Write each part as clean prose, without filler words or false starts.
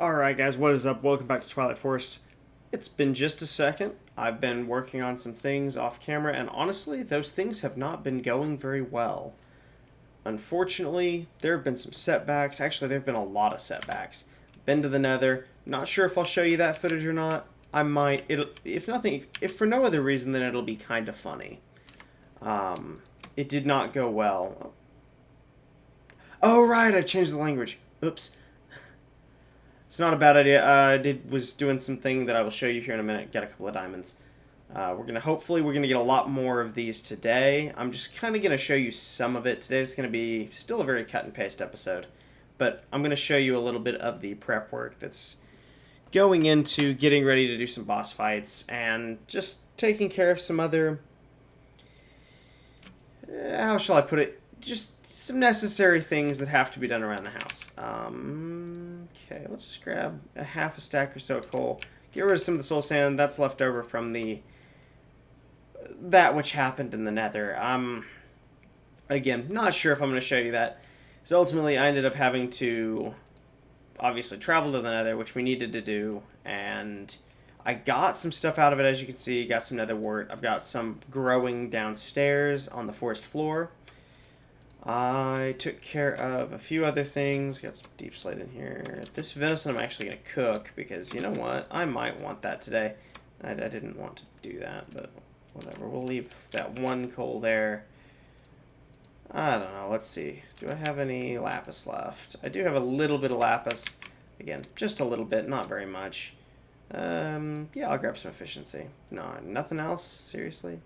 Alright guys, what is up? Welcome back to Twilight Forest. It's been just a second. I've been working on some things off camera, and honestly, those things have not been going very well. Unfortunately, there have been some setbacks. Actually, there have been a lot of setbacks. Been to the Nether. Not sure if I'll show you that footage or not. I might. If nothing, if for no other reason, then it'll be kind of funny. It did not go well. Oh, right, I changed the language. Oops. It's not a bad idea. I was doing something that I will show you here in a minute. Get a couple of diamonds. Hopefully we're gonna get a lot more of these today. I'm just kind of gonna show you some of it. Today's gonna be still a very cut and paste episode, but I'm gonna show you a little bit of the prep work that's going into getting ready to do some boss fights and just taking care of some other. How shall I put it? Just some necessary things that have to be done around the house. Okay, let's just grab a half a stack or so of coal. Get rid of some of the soul sand that's left over from that which happened in the Nether. Again, not sure if I'm going to show you that. So ultimately, I ended up having to obviously travel to the Nether, which we needed to do, and I got some stuff out of it, as you can see. Got some nether wart. I've got some growing downstairs on the forest floor. I took care of a few other things. Got some deep slate in here. This venison I'm actually going to cook because, you know what? I might want that today. I didn't want to do that, but whatever. We'll leave that one coal there. I don't know. Let's see. Do I have any lapis left? I do have a little bit of lapis. Again, just a little bit, not very much. Yeah, I'll grab some efficiency. No, nothing else? Seriously?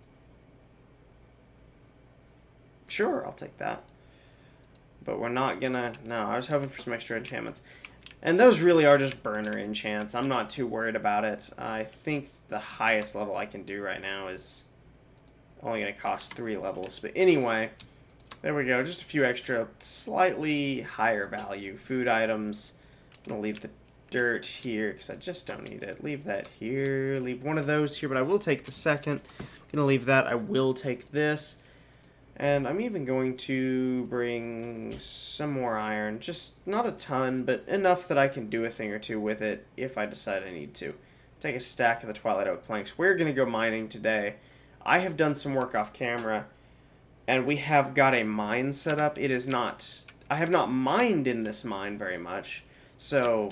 Sure, I'll take that. But we're not gonna... No, I was hoping for some extra enchantments. And those really are just burner enchants. I'm not too worried about it. I think the highest level I can do right now is only going to cost 3 levels. But anyway, there we go. Just a few extra, slightly higher value food items. I'm going to leave the dirt here because I just don't need it. Leave that here. Leave one of those here, but I will take the second. I'm going to leave that. I will take this. And I'm even going to bring some more iron. Just not a ton, but enough that I can do a thing or two with it if I decide I need to. Take a stack of the Twilight Oak planks. We're going to go mining today. I have done some work off camera, and we have got a mine set up. It is not... I have not mined in this mine very much, so...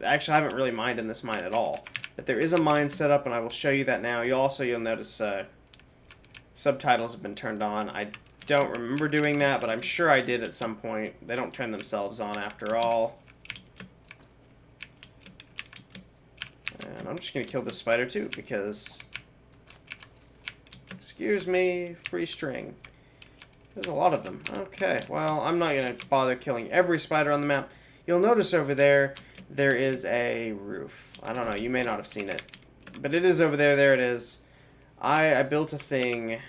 Actually, I haven't really mined in this mine at all. But there is a mine set up, and I will show you that now. You'll notice... subtitles have been turned on. I don't remember doing that, but I'm sure I did at some point. They don't turn themselves on after all. And I'm just going to kill this spider too, because... Excuse me, free string. There's a lot of them. Okay, well, I'm not going to bother killing every spider on the map. You'll notice over there, there is a roof. I don't know, you may not have seen it. But it is over there. There it is. I built a thing,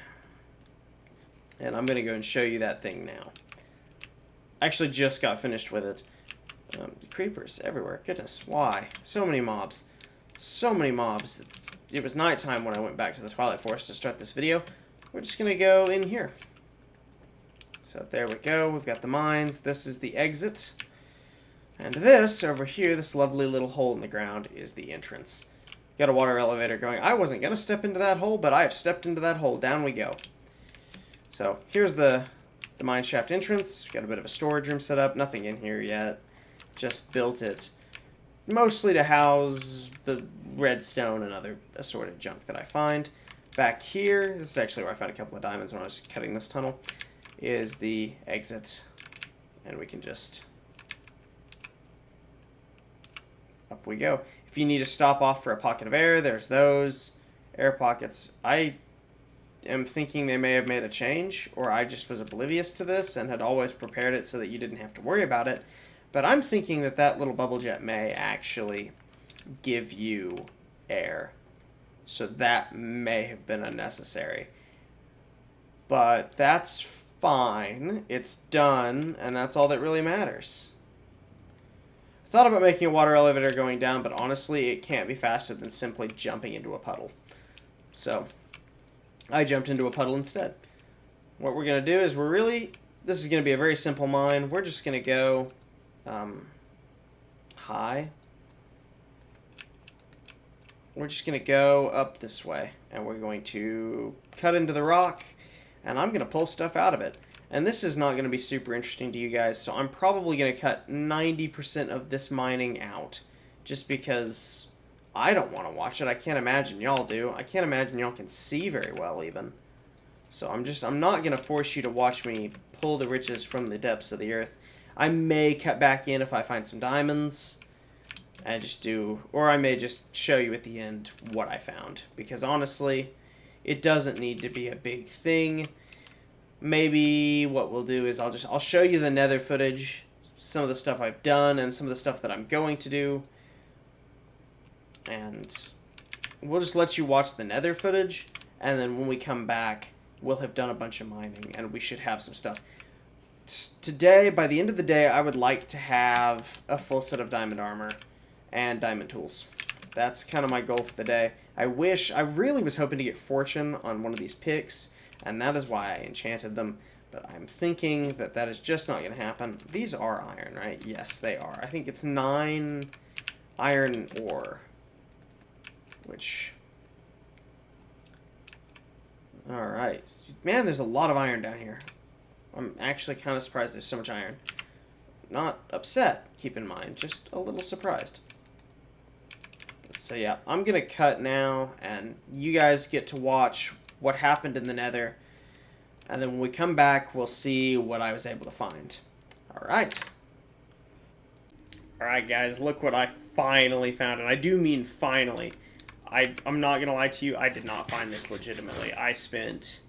and I'm going to go and show you that thing now. Actually just got finished with it. Creepers everywhere. Goodness, why? So many mobs. So many mobs. It was nighttime when I went back to the Twilight Forest to start this video. We're just going to go in here. So there we go. We've got the mines. This is the exit. And this, over here, this lovely little hole in the ground, is the entrance. Got a water elevator going. I wasn't going to step into that hole, but I have stepped into that hole. Down we go. So, here's the mine shaft entrance. Got a bit of a storage room set up. Nothing in here yet. Just built it mostly to house the redstone and other assorted junk that I find. Back here, this is actually where I found a couple of diamonds when I was cutting this tunnel, is the exit. And we can just... Up we go. If you need to stop off for a pocket of air, there's those air pockets. I am thinking they may have made a change, or I just was oblivious to this and had always prepared it so that you didn't have to worry about it. But I'm thinking that that little bubble jet may actually give you air. So that may have been unnecessary. But that's fine. It's done, and that's all that really matters. Thought about making a water elevator going down, but honestly, it can't be faster than simply jumping into a puddle. So, I jumped into a puddle instead. What we're going to do is this is going to be a very simple mine. We're just going to go high. we're just going to go up this way. And we're going to cut into the rock. And I'm going to pull stuff out of it. And this is not going to be super interesting to you guys. So I'm probably going to cut 90% of this mining out. Just because I don't want to watch it. I can't imagine y'all do. I can't imagine y'all can see very well even. So I'm not going to force you to watch me pull the riches from the depths of the earth. I may cut back in if I find some diamonds. And just do, or I may just show you at the end what I found. Because honestly, it doesn't need to be a big thing. Maybe what we'll do is I'll show you the Nether footage, some of the stuff I've done, and some of the stuff that I'm going to do. And we'll just let you watch the Nether footage, and then when we come back, we'll have done a bunch of mining, and we should have some stuff. Today, by the end of the day, I would like to have a full set of diamond armor and diamond tools. That's kind of my goal for the day. I really was hoping to get fortune on one of these picks, and that is why I enchanted them, but I'm thinking that that is just not going to happen. These are iron, right? Yes, they are. I think it's 9 iron ore, which... Alright. Man, there's a lot of iron down here. I'm actually kind of surprised there's so much iron. Not upset, keep in mind, just a little surprised. So yeah, I'm going to cut now, and you guys get to watch what happened in the Nether. And then when we come back, we'll see what I was able to find. Alright. Alright guys, look what I finally found, and I do mean finally. I'm not going to lie to you, I did not find this legitimately. I spent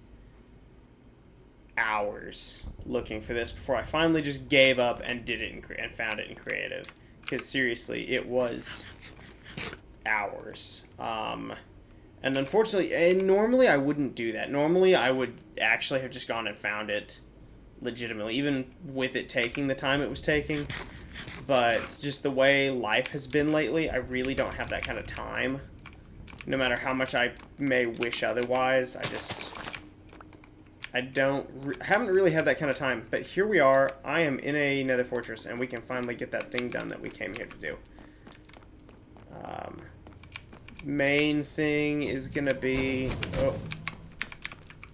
hours looking for this before I finally just gave up and did it and found it in creative. Because seriously, it was hours. And unfortunately, and normally I wouldn't do that. Normally I would actually have just gone and found it legitimately, even with it taking the time it was taking. But just the way life has been lately, I really don't have that kind of time. No matter how much I may wish otherwise, I haven't really had that kind of time. But here we are. I am in a Nether fortress, and we can finally get that thing done that we came here to do. Main thing is gonna be... Oh.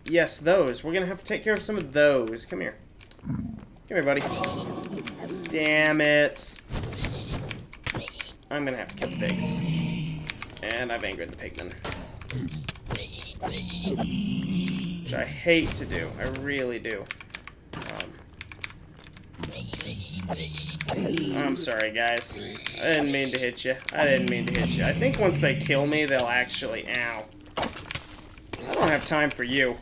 Yes, those. We're gonna have to take care of some of those. Come here. Come here, buddy. Damn it. I'm gonna have to kill the pigs. And I've angered the pigmen. Which I hate to do. I really do. I'm sorry, guys. I didn't mean to hit you. I think once they kill me, they'll actually... Ow. I don't have time for you.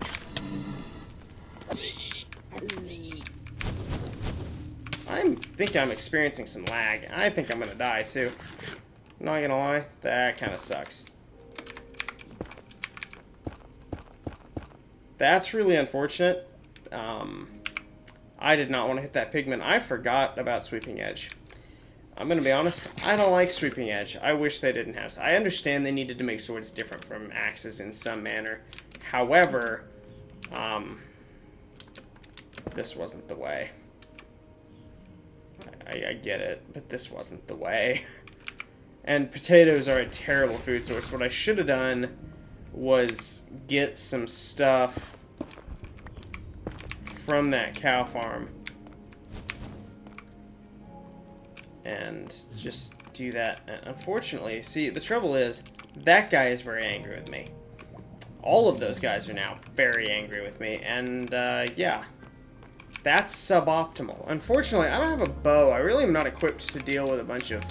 I think I'm experiencing some lag. I think I'm gonna die, too. Not gonna lie, that kind of sucks. That's really unfortunate. I did not want to hit that pigman. I forgot about Sweeping Edge. I'm going to be honest, I don't like Sweeping Edge. I wish they didn't have... I understand they needed to make swords different from axes in some manner. However, this wasn't the way. I get it, but this wasn't the way. And potatoes are a terrible food source. What I should have done was get some stuff from that cow farm and just do that. And unfortunately, see, the trouble is that guy is very angry with me. All of those guys are now very angry with me, and yeah, that's suboptimal. Unfortunately, I don't have a bow. I really am not equipped to deal with a bunch of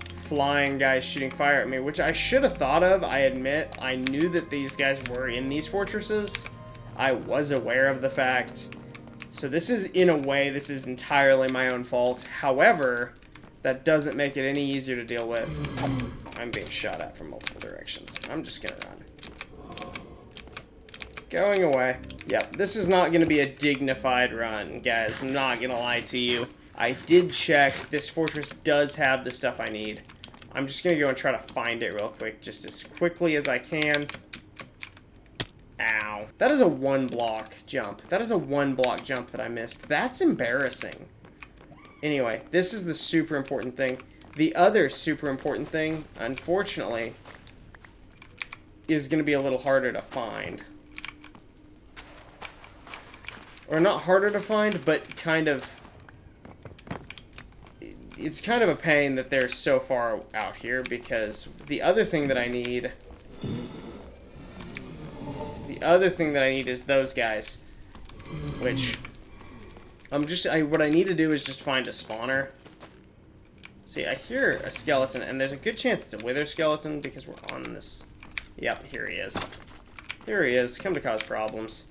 flying guys shooting fire at me, which I should have thought of. I admit, I knew that these guys were in these fortresses. I was aware of the fact. So this is, in a way, this is entirely my own fault. However, that doesn't make it any easier to deal with. I'm being shot at from multiple directions. I'm just gonna run. Going away. Yep, this is not gonna be a dignified run, guys. I'm not gonna lie to you. I did check. This fortress does have the stuff I need. I'm just gonna go and try to find it real quick, just as quickly as I can. Ow. That is a 1-block jump. That is a 1-block jump that I missed. That's embarrassing. Anyway, this is the super important thing. The other super important thing, unfortunately, is going to be a little harder to find. Or not harder to find, but kind of... It's kind of a pain that they're so far out here, because the other thing that I need... The other thing that I need is those guys. Which... what I need to do is just find a spawner. See, I hear a skeleton, and there's a good chance it's a wither skeleton, because we're on this... Yep, here he is. Here he is. Come to cause problems.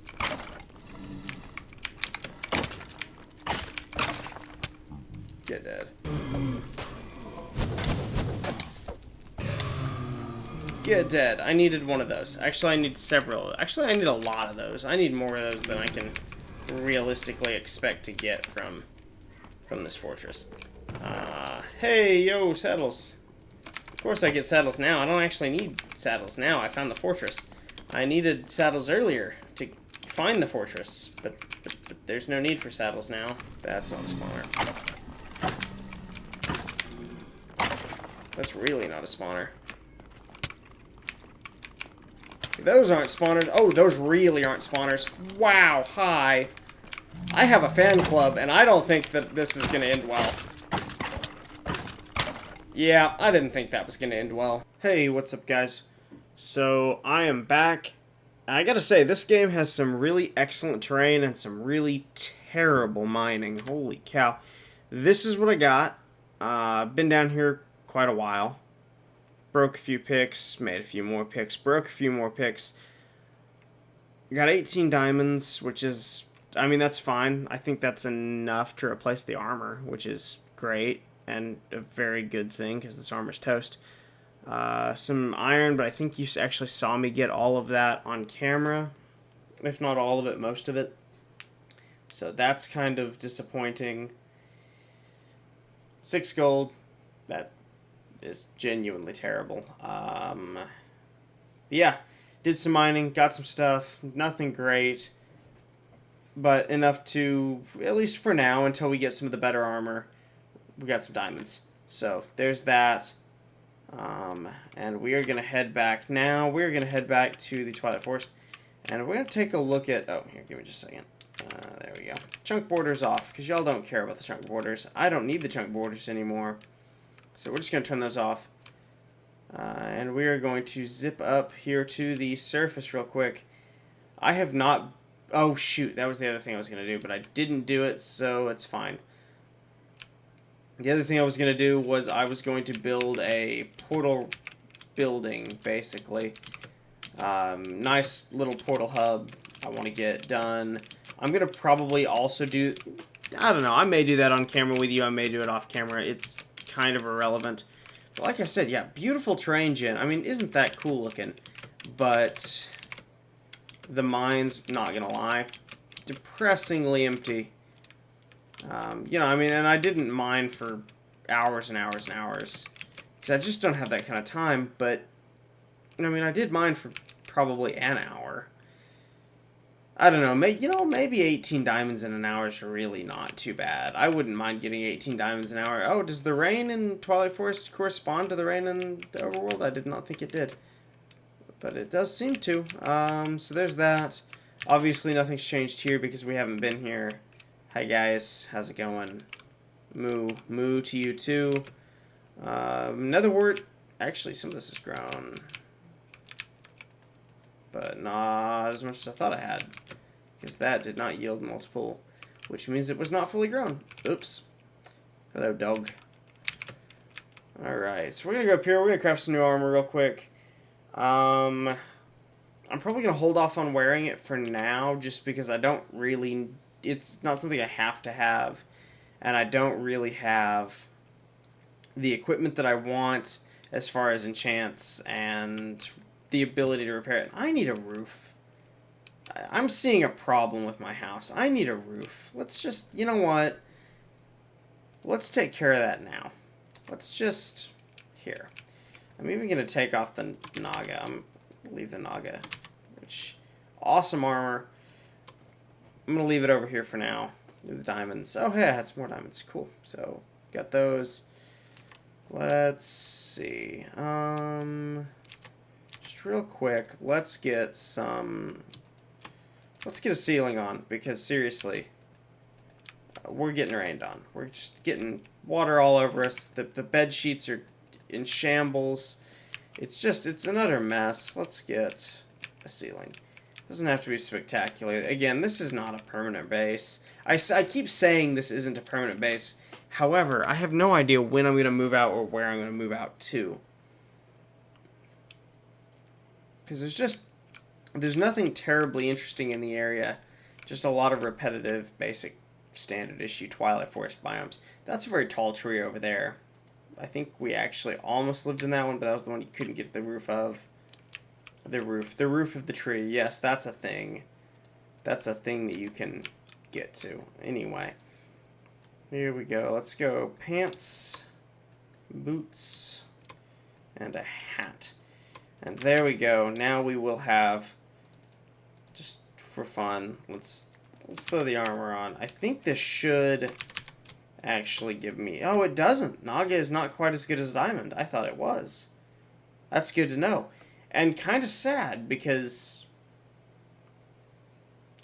Get dead. Get dead. I needed one of those. Actually, I need several. Actually, I need a lot of those. I need more of those than I can realistically expect to get from this fortress. Hey, yo, saddles. Of course I get saddles now. I don't actually need saddles now. I found the fortress. I needed saddles earlier to find the fortress, but there's no need for saddles now. That's not a spawner. That's really not a spawner. Those aren't spawners. Oh, those really aren't spawners. Wow, hi. I have a fan club, and I don't think that this is going to end well. Yeah, I didn't think that was going to end well. Hey, what's up, guys? So, I am back. I gotta say, this game has some really excellent terrain and some really terrible mining. Holy cow. This is what I got. Been down here quite a while. Broke a few picks, made a few more picks, broke a few more picks. Got 18 diamonds, which is, I mean, that's fine. I think that's enough to replace the armor, which is great and a very good thing because this armor's toast. Some iron, but I think you actually saw me get all of that on camera. If not all of it, most of it. So that's kind of disappointing. 6 gold. That is genuinely terrible. Yeah, did some mining, got some stuff. Nothing great, but enough to, at least for now, until we get some of the better armor, we got some diamonds. So there's that. And we are going to head back now. We're going to head back to the Twilight Forest. And we're going to take a look at... Oh, here, give me just a second. There we go. Chunk borders off, because y'all don't care about the chunk borders. I don't need the chunk borders anymore. So we're just going to turn those off. And we are going to zip up here to the surface real quick. I have not... Oh, shoot. That was the other thing I was going to do, but I didn't do it, so it's fine. The other thing I was going to do was I was going to build a portal building, basically. Nice little portal hub I want to get done. I'm going to probably also do... I don't know. I may do that on camera with you. I may do it off camera. It's kind of irrelevant. But like I said, yeah, beautiful terrain, Jen. I mean, isn't that cool looking? But the mine's, not going to lie, depressingly empty. You know, I mean, and I didn't mine for hours and hours and hours, because I just don't have that kind of time, but, I mean, I did mine for probably an hour. I don't know, maybe 18 diamonds in an hour is really not too bad. I wouldn't mind getting 18 diamonds an hour. Oh, does the rain in Twilight Forest correspond to the rain in the overworld? I did not think it did, but it does seem to. So there's that. Obviously, nothing's changed here because we haven't been here. Hi guys, how's it going? Moo to you too. Netherwort, actually some of this is grown, but not as much as I thought I had, because that did not yield multiple, which means it was not fully grown. Oops. Hello, dog. Alright, so we're gonna go up here, we're gonna craft some new armor real quick. I'm probably gonna hold off on wearing it for now, just because I don't really... It's not something I have to have, and I don't really have the equipment that I want as far as enchants and the ability to repair it. I need a roof. I'm seeing a problem with my house. I need a roof. Let's just, you know what? Let's take care of that now. Let's just, here. I'm even going to take off the Naga. I'm going to leave the Naga, which, awesome armor. I'm going to leave it over here for now. The diamonds. Oh, hey, I had some more diamonds. Cool. So, got those. Let's see. Just just real quick, let's get a ceiling on, because seriously, we're getting rained on. We're just getting water all over us. The bed sheets are in shambles. It's an utter mess. Let's get a ceiling. Doesn't have to be spectacular. Again, this is not a permanent base. I keep saying this isn't a permanent base. However, I have no idea when I'm going to move out or where I'm going to move out to. Because there's nothing terribly interesting in the area. Just a lot of repetitive, basic, standard issue Twilight Forest biomes. That's a very tall tree over there. I think we actually almost lived in that one, but that was the one you couldn't get to the roof of. The roof of the tree. Yes, that's a thing. That's a thing that you can get to. Anyway, here we go. Let's go pants, boots, and a hat. And there we go. Now we will have, just for fun, let's throw the armor on. I think this should actually give me... Oh, it doesn't. Naga is not quite as good as Diamond. I thought it was. That's good to know. And kind of sad, because...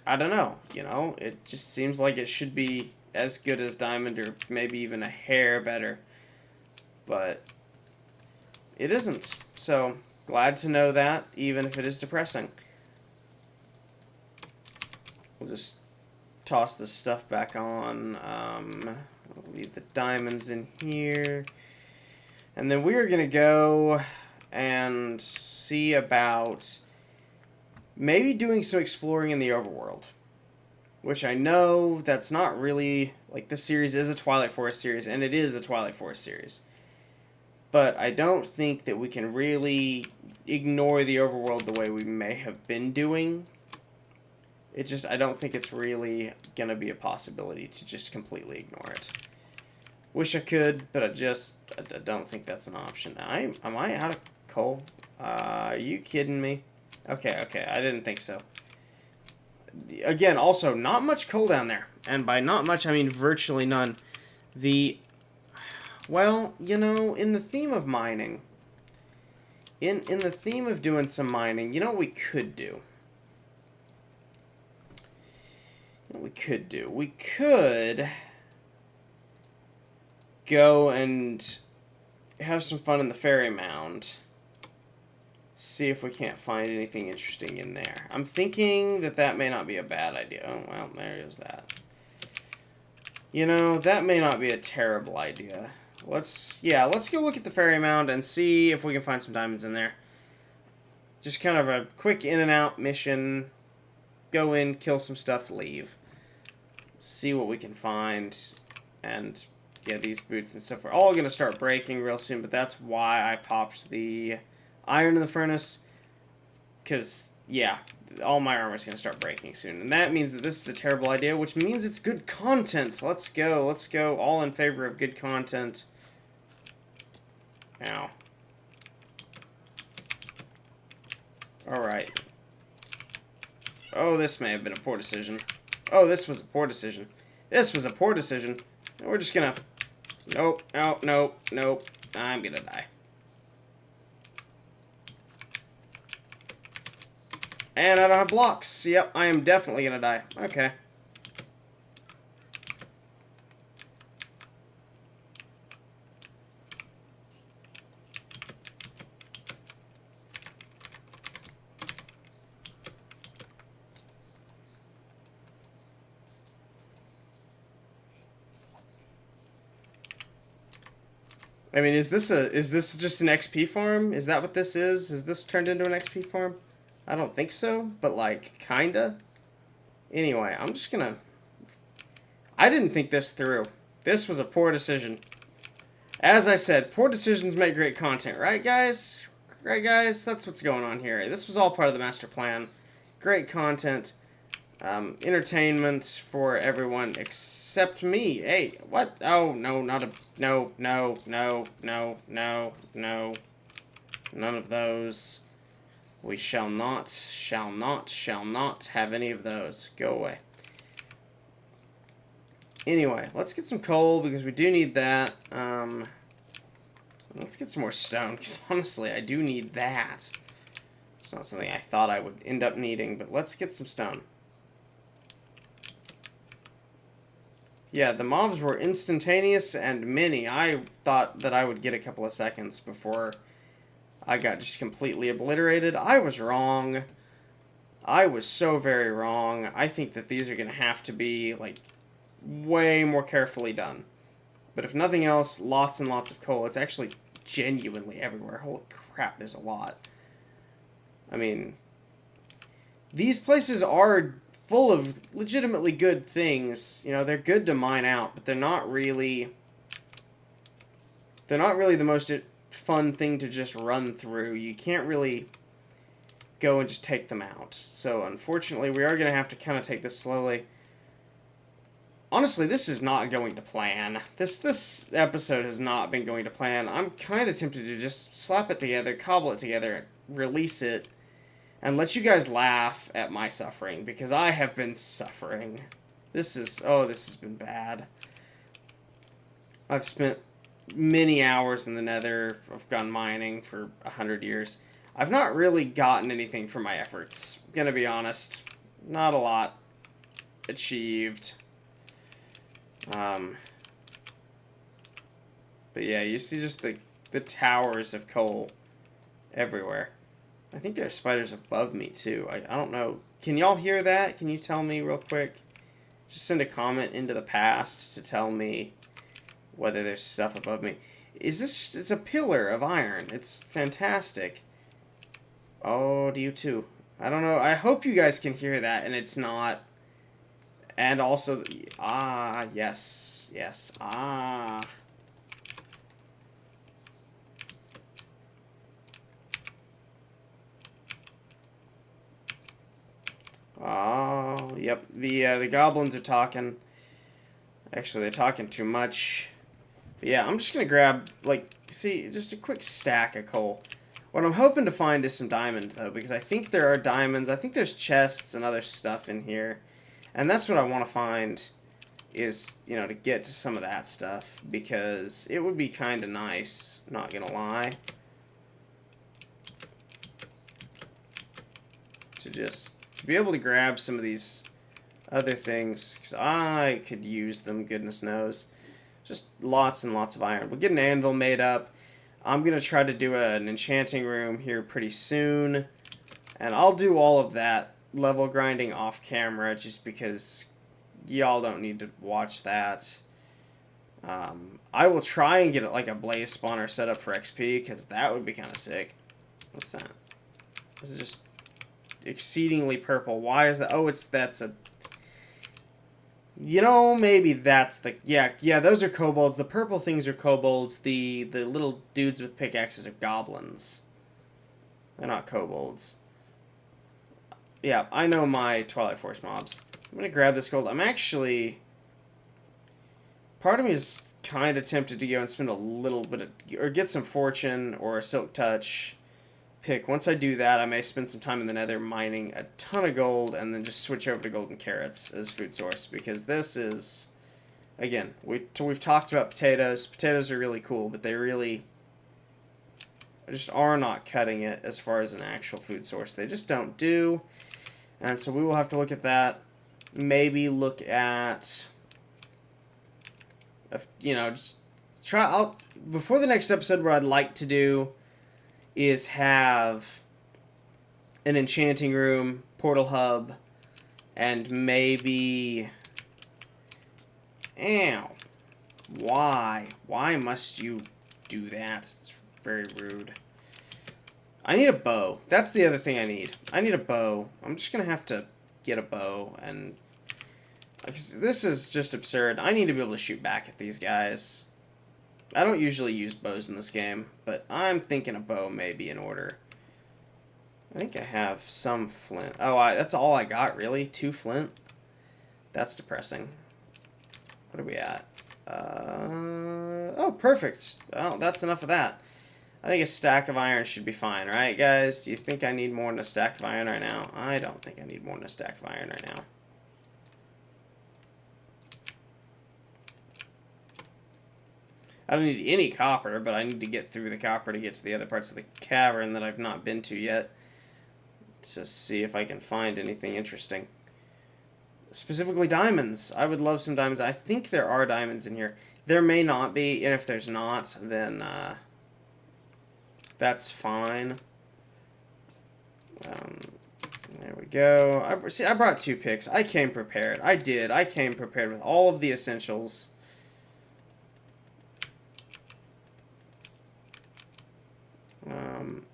I don't know. You know, it just seems like it should be as good as Diamond, or maybe even a hair better. But it isn't. So, glad to know that, even if it is depressing. We'll just toss this stuff back on. We'll leave the diamonds in here. And then we're going to go and see about maybe doing some exploring in the overworld. Which I know that's not really... Like, this series is a Twilight Forest series, and it is a Twilight Forest series. But I don't think that we can really ignore the overworld the way we may have been doing. I don't think it's really going to be a possibility to just completely ignore it. Wish I could, but I don't think that's an option. Am I out of coal? Are you kidding me? Okay, I didn't think so. Again, also, not much coal down there. And by not much, I mean virtually none. Well, you know, in the theme of mining, in the theme of doing some mining, you know what we could do? We could go and have some fun in the fairy mound. See if we can't find anything interesting in there. I'm thinking that may not be a bad idea. Oh, well, there is that. You know, that may not be a terrible idea. Let's go look at the fairy mound and see if we can find some diamonds in there. Just kind of a quick in and out mission. Go in, kill some stuff, leave. See what we can find. And yeah, these boots and stuff are all going to start breaking real soon, but that's why I popped the iron in the furnace. Because, yeah, all my armor is going to start breaking soon. And that means that this is a terrible idea, which means it's good content. Let's go. All in favor of good content. Ow. Alright. Oh, this may have been a poor decision. Oh, this was a poor decision. We're just gonna... Nope. I'm gonna die. And I don't have blocks. Yep, I am definitely gonna die. Okay. I mean, is this just an XP farm? Is that what this is? Is this turned into an XP farm? I don't think so, but like, kinda. Anyway, I'm just gonna... I didn't think this through. This was a poor decision. As I said, poor decisions make great content, right guys? Right guys? That's what's going on here. This was all part of the master plan. Great content. Entertainment for everyone except me. Hey, what? Oh, no, not a... No. None of those. We shall not have any of those. Go away. Anyway, let's get some coal, because we do need that. Let's get some more stone, because honestly, I do need that. It's not something I thought I would end up needing, but let's get some stone. Yeah, the mobs were instantaneous and many. I thought that I would get a couple of seconds before I got just completely obliterated. I was wrong. I was so very wrong. I think that these are going to have to be, like, way more carefully done. But if nothing else, lots and lots of coal. It's actually genuinely everywhere. Holy crap, there's a lot. I mean, these places are full of legitimately good things. You know, they're good to mine out, but they're not really the most fun thing to just run through. You can't really go and just take them out. So unfortunately, we are going to have to kind of take this slowly. Honestly, this is not going to plan. This episode has not been going to plan. I'm kind of tempted to just slap it together, cobble it together, release it, and let you guys laugh at my suffering, because I have been suffering. This has been bad. I've spent many hours in the Nether. I've gone mining for 100 years. I've not really gotten anything for my efforts. I'm gonna be honest. Not a lot achieved. But yeah, you see just the towers of coal everywhere. I think there are spiders above me, too. I don't know. Can y'all hear that? Can you tell me real quick? Just send a comment into the past to tell me whether there's stuff above me. Is this just... It's a pillar of iron. It's fantastic. Oh, do you too? I don't know. I hope you guys can hear that and it's not... And also... Ah, yes. Yes. Ah... Oh, yep. The goblins are talking. Actually, they're talking too much. But yeah, I'm just gonna grab, like, see, just a quick stack of coal. What I'm hoping to find is some diamond, though, because I think there are diamonds. I think there's chests and other stuff in here. And that's what I want to find is, you know, to get to some of that stuff. Because it would be kind of nice, not gonna lie. To be able to grab some of these other things, because I could use them, goodness knows. Just lots and lots of iron. We'll get an anvil made up. I'm going to try to do an enchanting room here pretty soon. And I'll do all of that level grinding off camera just because y'all don't need to watch that. I will try and get like a blaze spawner set up for XP because that would be kind of sick. What's that? This is just exceedingly purple. Why is that? Oh, that's a... You know, maybe that's the... Yeah, those are kobolds. The purple things are kobolds. The little dudes with pickaxes are goblins. They're not kobolds. Yeah, I know my Twilight Force mobs. I'm gonna grab this gold. I'm actually... Part of me is kind of tempted to go and spend a little bit of... Or get some fortune or a silk touch pick. Once I do that, I may spend some time in the Nether mining a ton of gold and then just switch over to golden carrots as food source, because this is, again, we've talked about potatoes. Potatoes are really cool, but they really just are not cutting it as far as an actual food source. They just don't do, and so we will have to look at that. Maybe look at, you know, just try. Before the next episode, what I'd like to do is have an enchanting room, portal hub, and maybe... Ow. Why? Why must you do that? It's very rude. I need a bow. That's the other thing I need. I need a bow. I'm just gonna have to get a bow, and... This is just absurd. I need to be able to shoot back at these guys. I don't usually use bows in this game, but I'm thinking a bow may be in order. I think I have some flint. Oh, that's all I got, really? 2 flint? That's depressing. What are we at? Oh, perfect. Well, that's enough of that. I think a stack of iron should be fine, right, guys? Do you think I need more than a stack of iron right now? I don't think I need more than a stack of iron right now. I don't need any copper, but I need to get through the copper to get to the other parts of the cavern that I've not been to yet. to see if I can find anything interesting. Specifically diamonds. I would love some diamonds. I think there are diamonds in here. There may not be, and if there's not, then that's fine. There we go. I brought 2 picks. I came prepared. I did. I came prepared with all of the essentials.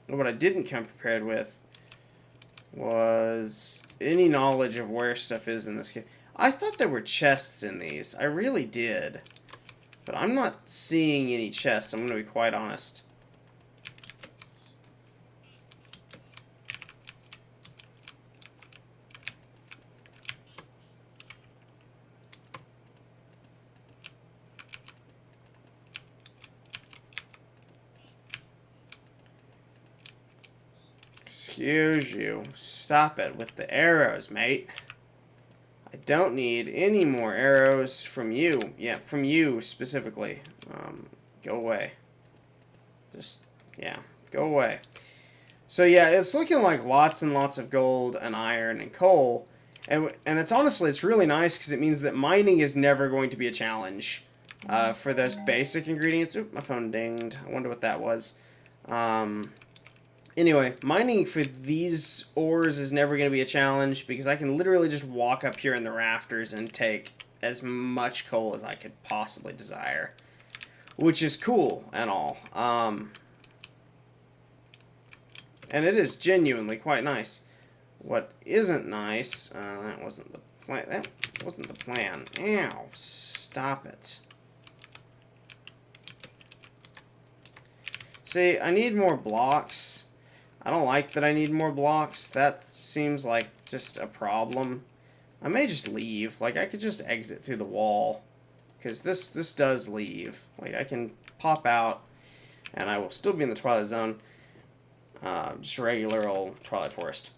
What I didn't come prepared with was any knowledge of where stuff is in this game. I thought there were chests in these. I really did. But I'm not seeing any chests, I'm going to be quite honest. Excuse you. Stop it with the arrows, mate. I don't need any more arrows from you. Yeah, from you specifically. Go away. Just, yeah, go away. So yeah, it's looking like lots and lots of gold and iron and coal. And it's honestly, it's really nice because it means that mining is never going to be a challenge for those basic ingredients. Oop, my phone dinged. I wonder what that was. Anyway, mining for these ores is never going to be a challenge because I can literally just walk up here in the rafters and take as much coal as I could possibly desire. Which is cool and all. And it is genuinely quite nice. What isn't nice, that wasn't the plan. That wasn't the plan. Ow, stop it. See, I need more blocks. I don't like that I need more blocks. That seems like just a problem. I may just leave. Like, I could just exit through the wall. Because this does leave. Like, I can pop out, and I will still be in the Twilight Zone. Just regular old Twilight Forest.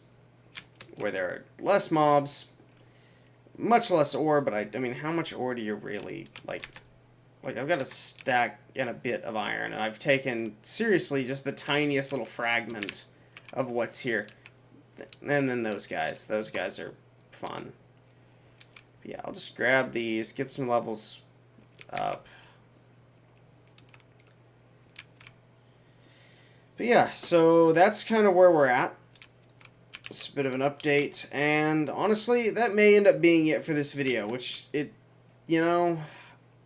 Where there are less mobs. Much less ore, but I mean, how much ore do you really, like, I've got a stack and a bit of iron, and I've taken, seriously, just the tiniest little fragment of what's here. And then those guys are fun. But yeah, I'll just grab these, get some levels up. But yeah, so that's kind of where we're at. It's a bit of an update, and honestly, that may end up being it for this video, which you know,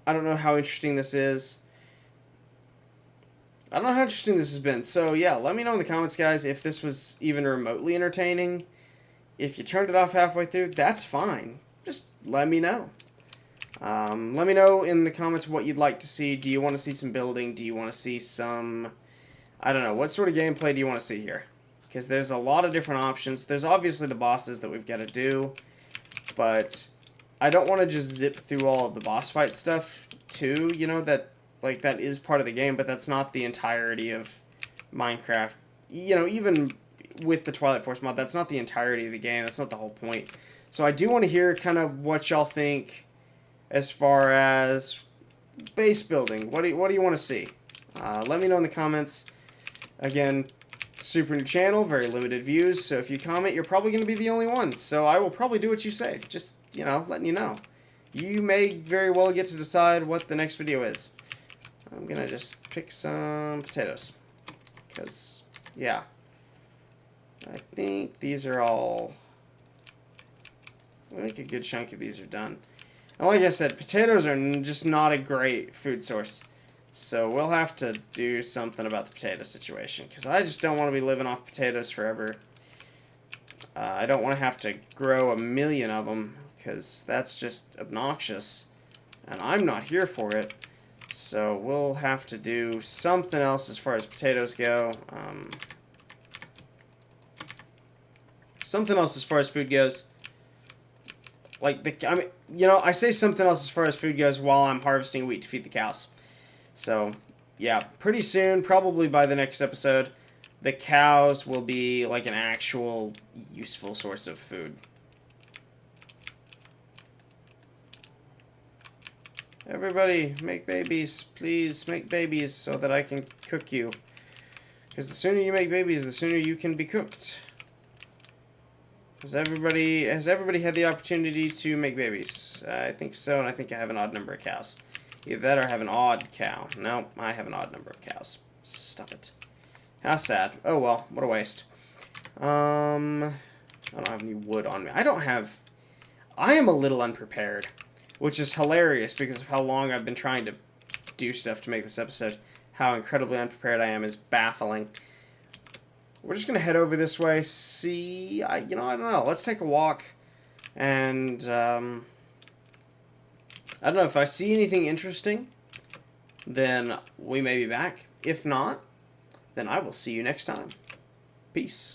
I don't know how interesting this is. I don't know how interesting this has been. So yeah, let me know in the comments, guys, if this was even remotely entertaining. If you turned it off halfway through, that's fine. Just let me know. Let me know in the comments what you'd like to see. Do you want to see some building? Do you want to see some, I don't know, what sort of gameplay do you want to see here? Because there's a lot of different options. There's obviously the bosses that we've got to do, but I don't want to just zip through all of the boss fight stuff too. You know, that is part of the game, but that's not the entirety of Minecraft. You know, even with the Twilight Force mod, that's not the entirety of the game. That's not the whole point. So I do want to hear kind of what y'all think as far as base building. What do you want to see? Let me know in the comments. Again, super new channel, very limited views, so if you comment, you're probably going to be the only one. So I will probably do what you say. Just, you know, letting you know. You may very well get to decide what the next video is. I'm going to just pick some potatoes. Because, yeah. I think these are all... I think a good chunk of these are done. And like I said, potatoes are just not a great food source. So we'll have to do something about the potato situation. Because I just don't want to be living off potatoes forever. I don't want to have to grow 1,000,000 of them. Because that's just obnoxious. And I'm not here for it. So we'll have to do something else as far as potatoes go. Something else as far as food goes. Like, I mean, you know, I say something else as far as food goes while I'm harvesting wheat to feed the cows. So, yeah, pretty soon, probably by the next episode, the cows will be like an actual useful source of food. Everybody, make babies. Please, make babies so that I can cook you. Because the sooner you make babies, the sooner you can be cooked. Has everybody had the opportunity to make babies? I think so, and I think I have an odd number of cows. Either that or I have an odd cow. No, I have an odd number of cows. Stop it. How sad. Oh well, what a waste. I don't have any wood on me. I am a little unprepared, which is hilarious because of how long I've been trying to do stuff to make this episode. How incredibly unprepared I am is baffling. We're just going to head over this way, see, I don't know. Let's take a walk, and, I don't know, if I see anything interesting, then we may be back. If not, then I will see you next time. Peace.